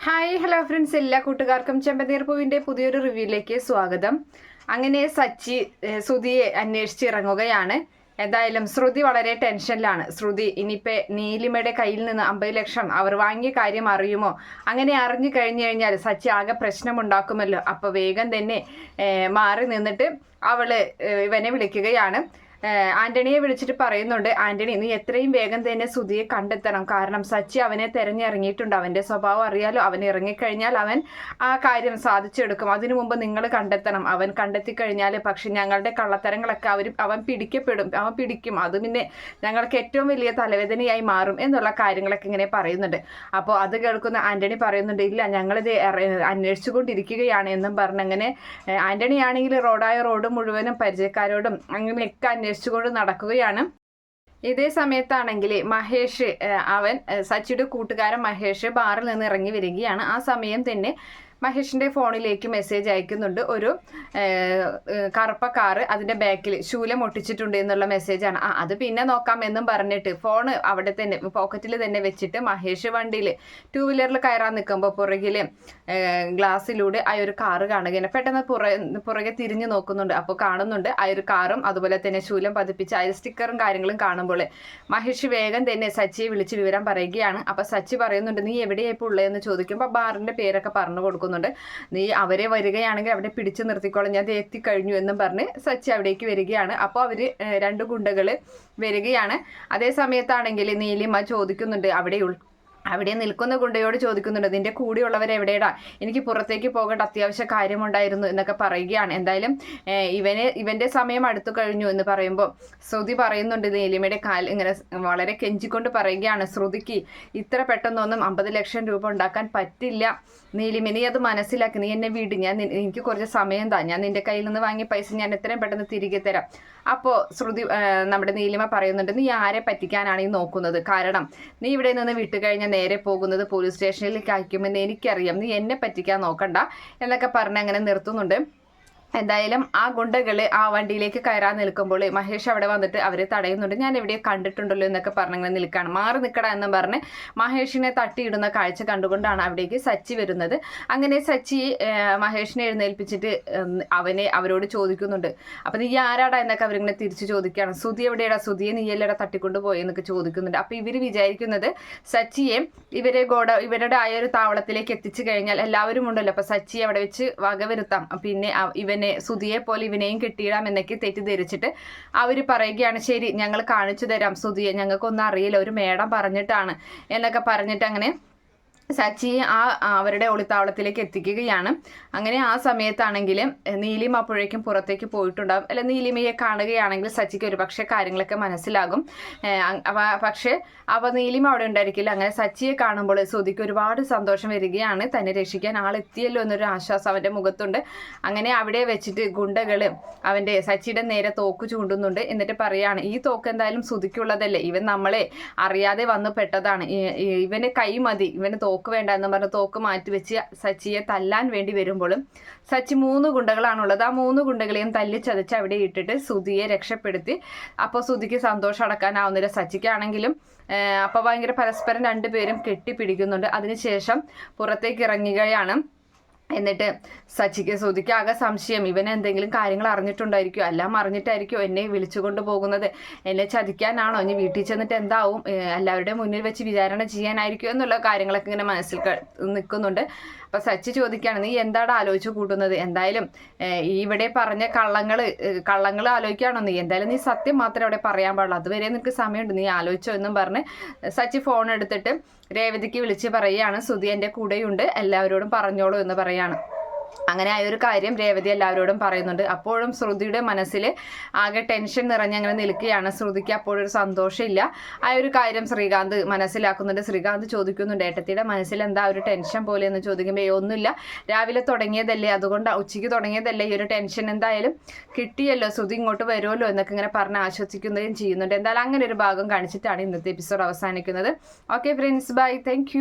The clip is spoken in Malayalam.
ഹായ് ഹലോ ഫ്രണ്ട്സ്, എല്ലാ കൂട്ടുകാർക്കും ചെമ്പനീർ പൂവിൻ്റെ പുതിയൊരു റിവ്യൂയിലേക്ക് സ്വാഗതം. അങ്ങനെ സച്ചി ശ്രുതിയെ അന്വേഷിച്ചിറങ്ങുകയാണ്. എന്തായാലും ശ്രുതി വളരെ ടെൻഷനിലാണ്. ശ്രുതി ഇനിയിപ്പോൾ നീലിമയുടെ കയ്യിൽ നിന്ന് 50 ലക്ഷം അവർ വാങ്ങിയ കാര്യം അറിയുമോ? അങ്ങനെ അറിഞ്ഞു കഴിഞ്ഞു കഴിഞ്ഞാൽ സച്ചി ആകെ പ്രശ്നമുണ്ടാക്കുമല്ലോ. അപ്പോൾ വേഗം തന്നെ മാറി നിന്നിട്ട് അവള് ഇവനെ വിളിക്കുകയാണ്. ആന്റണിയെ വിളിച്ചിട്ട് പറയുന്നുണ്ട്, ആന്റണി നീ എത്രയും വേഗം തന്നെ ശ്രുതിയെ കണ്ടെത്തണം. കാരണം സച്ചി അവനെ തെരഞ്ഞിറങ്ങിയിട്ടുണ്ട്. അവന്റെ സ്വഭാവം അറിയാലോ. അവൻ ഇറങ്ങിക്കഴിഞ്ഞാൽ അവൻ ആ കാര്യം സാധിച്ചെടുക്കും. അതിനു മുമ്പ് നിങ്ങൾ കണ്ടെത്തണം. അവൻ കണ്ടെത്തി കഴിഞ്ഞാൽ പക്ഷെ ഞങ്ങളുടെ കള്ളത്തരങ്ങളൊക്കെ അവൻ പിടിക്കും. അത് പിന്നെ ഞങ്ങൾക്ക് ഏറ്റവും വലിയ തലവേദനയായി മാറും എന്നുള്ള കാര്യങ്ങളൊക്കെ ഇങ്ങനെ പറയുന്നുണ്ട്. അപ്പോൾ അത് കേൾക്കുന്ന ആന്റണി പറയുന്നുണ്ട്, ഇല്ല ഞങ്ങളിത് അന്വേഷിച്ചുകൊണ്ടിരിക്കുകയാണ് എന്നും പറഞ്ഞങ്ങനെ ആന്റണി ആണെങ്കിൽ റോഡ് മുഴുവനും പരിചയക്കാരോടും അങ്ങനെയൊക്കെ അന്വേഷിച്ചുകൊണ്ട് നടക്കുകയാണ്. ഇതേ സമയത്താണെങ്കിൽ മഹേഷ് സച്ചിയുടെ കൂട്ടുകാരൻ മഹേഷ് ബാറിൽ നിന്ന് ഇറങ്ങി വരികയാണ്. ആ സമയം തന്നെ മഹേഷിന്റെ ഫോണിലേക്ക് മെസ്സേജ് അയക്കുന്നുണ്ട്. ഒരു കറുപ്പ കാറ് അതിന്റെ ബാക്കിൽ ശൂലം ഒട്ടിച്ചിട്ടുണ്ട് എന്നുള്ള മെസ്സേജാണ്. അത് പിന്നെ നോക്കാം എന്നും പറഞ്ഞിട്ട് ഫോണ് അവിടെ തന്നെ പോക്കറ്റിൽ തന്നെ വെച്ചിട്ട് മഹേഷ് വണ്ടിയിൽ 2 വീലറിൽ കയറാൻ നിൽക്കുമ്പോൾ പുറകില് ഗ്ലാസ്സിലൂടെ ആ ഒരു കാറ് കാണുകയാണ്. പെട്ടെന്ന് പുറകെ തിരിഞ്ഞു നോക്കുന്നുണ്ട്. അപ്പോൾ കാണുന്നുണ്ട് ആ ഒരു കാറും അതുപോലെ തന്നെ ശൂലം പതിപ്പിച്ച ആ സ്റ്റിക്കറും കാര്യങ്ങളും കാണുമ്പോൾ മഹേഷ് വേഗം തന്നെ സച്ചിയെ വിളിച്ച് വിവരം പറയുകയാണ്. അപ്പൊ സച്ചി പറയുന്നുണ്ട്, നീ എവിടെയായിപ്പോൾ ഉള്ളതെന്ന് ചോദിക്കുമ്പോൾ ബാറിന്റെ പേരൊക്കെ പറഞ്ഞു കൊടുക്കും. നീ അവരെ വരികയാണെങ്കിൽ അവിടെ പിടിച്ചു നിർത്തിക്കോളാം, ഞാൻ എത്തിക്കഴിഞ്ഞു എന്നും പറഞ്ഞ് സച്ചി അവിടേക്ക് വരികയാണ്. അപ്പോൾ അവര് 2 ഗുണ്ടകൾ വരികയാണ്. അതേ സമയത്താണെങ്കിൽ നീലിമ ചോദിക്കുന്നുണ്ട്, അവിടെ നിൽക്കുന്ന ഗുണ്ടയോട് ചോദിക്കുന്നുണ്ട്, നിന്റെ കൂടെയുള്ളവർ എവിടെയാടാ, എനിക്ക് പുറത്തേക്ക് പോകേണ്ട അത്യാവശ്യ കാര്യമുണ്ടായിരുന്നു എന്നൊക്കെ പറയുകയാണ്. എന്തായാലും ഇവന്റെ സമയം അടുത്തു കഴിഞ്ഞു എന്ന് പറയുമ്പോൾ ശ്രുതി പറയുന്നുണ്ട്, നീലിമയുടെ ഇങ്ങനെ വളരെ കെഞ്ചിക്കൊണ്ട് പറയുകയാണ്, ശ്രുതിക്ക് ഇത്ര പെട്ടെന്നൊന്നും 50 ലക്ഷം രൂപ ഉണ്ടാക്കാൻ പറ്റില്ല നീലിമ, നീ അത് മനസ്സിലാക്കി, നീ എന്നെ വിട്, എനിക്ക് കുറച്ച് സമയം താ, ഞാൻ നിന്റെ കയ്യിൽ നിന്ന് വാങ്ങിയ പൈസ ഞാൻ എത്രയും പെട്ടെന്ന് തിരികെ തരാം. അപ്പോൾ നമ്മുടെ നീലിമ പറയുന്നുണ്ട്, നീ ആരെ പറ്റിക്കാനാണ് ഈ നോക്കുന്നത്? കാരണം നീ ഇവിടെ നിന്ന് വിട്ടുകഴിഞ്ഞാൽ നേരെ പോകുന്നത് പോലീസ് സ്റ്റേഷനിലേക്ക് അയക്കുമെന്ന് എനിക്കറിയാം, നീ എന്നെ പറ്റിക്കാൻ നോക്കണ്ട എന്നൊക്കെ പറഞ്ഞ് അങ്ങനെ നിർത്തുന്നുണ്ട്. എന്തായാലും ആ ഗുണ്ടകൾ ആ വണ്ടിയിലേക്ക് കയറാൻ നിൽക്കുമ്പോൾ മഹേഷ് അവിടെ വന്നിട്ട് അവരെ തടയുന്നുണ്ട്. ഞാൻ എവിടെയോ കണ്ടിട്ടുണ്ടല്ലോ എന്നൊക്കെ പറഞ്ഞങ്ങനെ നിൽക്കുകയാണ്. മാറി നിൽക്കടാ എന്ന് പറഞ്ഞ് മഹേഷിനെ തട്ടിയിടുന്ന കാഴ്ച കണ്ടുകൊണ്ടാണ് അവിടേക്ക് സച്ചി വരുന്നത്. അങ്ങനെ സച്ചി മഹേഷിനെ എഴുന്നേൽപ്പിച്ചിട്ട് അവരോട് ചോദിക്കുന്നുണ്ട്, അപ്പം നീ ആരാടാ എന്നൊക്കെ അവരിങ്ങനെ തിരിച്ചു ചോദിക്കുകയാണ്. ശ്രുതി എവിടെയാടാ, ശ്രുതിയെ നീയല്ലടാ തട്ടിക്കൊണ്ട് പോയി എന്നൊക്കെ ചോദിക്കുന്നുണ്ട്. അപ്പം ഇവർ വിചാരിക്കുന്നത് സച്ചിയെ ഇവരുടെ ആ ഒരു താവളത്തിലേക്ക് എത്തിച്ചു കഴിഞ്ഞാൽ എല്ലാവരും ഉണ്ടല്ലോ, അപ്പം സച്ചിയെ അവിടെ വെച്ച് വകവരുത്താം, പിന്നെ ശ്രുതിയെ പോലെ ഇവനെയും കെട്ടിയിടാം എന്നൊക്കെ തെറ്റിദ്ധരിച്ചിട്ട് അവര് പറയുകയാണ്, ശരി ഞങ്ങൾ കാണിച്ചു തരാം ശ്രുതിയെ, ഞങ്ങൾക്കൊന്നും അറിയില്ല, ഒരു മേഡം പറഞ്ഞിട്ടാണ് എന്നൊക്കെ പറഞ്ഞിട്ട് അങ്ങനെ സച്ചിയെ അവരുടെ ഒളിത്താവളത്തിലേക്ക് എത്തിക്കുകയാണ്. അങ്ങനെ ആ സമയത്താണെങ്കിൽ നീലിമ അപ്പോഴേക്കും പുറത്തേക്ക് പോയിട്ടുണ്ടാകും. അല്ല, നീലിമയെ കാണുകയാണെങ്കിൽ സച്ചിക്ക് ഒരു പക്ഷേ കാര്യങ്ങളൊക്കെ മനസ്സിലാകും. പക്ഷേ നീലിമ അവിടെ ഉണ്ടായിരിക്കില്ല. അങ്ങനെ സച്ചിയെ കാണുമ്പോൾ ശ്രുതിക്ക് ഒരുപാട് സന്തോഷം വരികയാണ്. തന്നെ രക്ഷിക്കാൻ ആളെത്തിയല്ലോ എന്നൊരു ആശ്വാസം അവൻ്റെ മുഖത്തുണ്ട്. അങ്ങനെ അവിടെ വെച്ചിട്ട് ഗുണ്ടകൾ സച്ചിയുടെ നേരെ തോക്ക് ചൂണ്ടുന്നുണ്ട്. എന്നിട്ട് പറയാണ്, ഈ തോക്ക് എന്തായാലും ശ്രുതിക്കുള്ളതല്ലേ, ഇവൻ നമ്മളെ അറിയാതെ വന്ന് പെട്ടതാണ്, ഇവന് കൈ മതി, ഇവന് തോക്ക് വേണ്ട എന്ന് പറഞ്ഞ് തോക്ക് മാറ്റി വെച്ച് സച്ചിയെ തല്ലാൻ വേണ്ടി വരുമ്പോഴും സച്ചി 3 ഗുണ്ടകളാണുള്ളത്. ആ 3 ഗുണ്ടകളെയും തല്ലിച്ചതച്ച് അവിടെ ഇട്ടിട്ട് ശ്രുതിയെ രക്ഷപ്പെടുത്തി. അപ്പോൾ ശ്രുതിക്ക് സന്തോഷം അടക്കാനാവുന്നില്ല. സച്ചിക്കാണെങ്കിലും അപ്പോൾ ഭയങ്കര പരസ്പരം 2 പേരും കെട്ടിപ്പിടിക്കുന്നുണ്ട്. അതിനുശേഷം പുറത്തേക്ക് ഇറങ്ങുകയാണ്. എന്നിട്ട് ശ്രുതിക്ക് ആകെ സംശയം, ഇവൻ എന്തെങ്കിലും കാര്യങ്ങൾ അറിഞ്ഞിട്ടുണ്ടായിരിക്കും, എല്ലാം അറിഞ്ഞിട്ടായിരിക്കും എന്നെ വിളിച്ചുകൊണ്ട് പോകുന്നത്, എന്നെ ചതിക്കാനാണോ, ഇനി വീട്ടിൽ ചെന്നിട്ട് എന്താവും, എല്ലാവരുടെ മുന്നിൽ വെച്ച് വിചാരണ ചെയ്യാനായിരിക്കും എന്നുള്ള കാര്യങ്ങളൊക്കെ ഇങ്ങനെ മനസ്സിൽ നിൽക്കുന്നുണ്ട്. അപ്പം സച്ചി ചോദിക്കുകയാണ്, നീ എന്താണ് ആലോചിച്ച് കൂട്ടുന്നത്? എന്തായാലും ഇവിടെ പറഞ്ഞ കള്ളങ്ങൾ ആലോചിക്കുകയാണോ നീ? എന്തായാലും നീ സത്യം മാത്രമേ അവിടെ പറയാൻ പാടുള്ളൂ, അതുവരെ നിനക്ക് സമയമുണ്ട്, നീ ആലോചിച്ചോ എന്നും പറഞ്ഞ് സച്ചി ഫോൺ എടുത്തിട്ട് രേവതിക്ക് വിളിച്ച് പറയുകയാണ്, ശ്രുതി എൻ്റെ കൂടെയുണ്ട്, എല്ലാവരോടും പറഞ്ഞോളൂ എന്ന് പറയാണ്. അങ്ങനെ ആ ഒരു കാര്യം രേവതി എല്ലാവരോടും പറയുന്നുണ്ട്. അപ്പോഴും ശ്രുതിയുടെ മനസ്സിൽ ആകെ ടെൻഷൻ നിറഞ്ഞങ്ങനെ നിൽക്കുകയാണ്. ശ്രുതിക്ക് അപ്പോഴൊരു സന്തോഷമില്ല. ആ ഒരു കാര്യം ശ്രീകാന്ത് മനസ്സിലാക്കുന്നുണ്ട്. ശ്രീകാന്ത് ചോദിക്കുന്നുണ്ട്, ഏട്ടത്തിയുടെ മനസ്സിൽ എന്താ ഒരു ടെൻഷൻ പോലെ എന്ന് ചോദിക്കുമ്പോൾ ഒന്നുമില്ല, രാവിലെ തുടങ്ങിയതല്ലേ, അതുകൊണ്ട് ഉച്ചയ്ക്ക് തുടങ്ങിയതല്ലേ ഈ ഒരു ടെൻഷൻ, എന്തായാലും കിട്ടിയല്ലോ, ശ്രുതി ഇങ്ങോട്ട് വരുമല്ലോ എന്നൊക്കെ ഇങ്ങനെ പറഞ്ഞ് ആശ്വസിക്കുകയും ചെയ്യുന്നുണ്ട്. എന്തായാലും അങ്ങനെ ഒരു ഭാഗം കാണിച്ചിട്ടാണ് ഇന്നത്തെ എപ്പിസോഡ് അവസാനിക്കുന്നത്. Okay friends, by, thank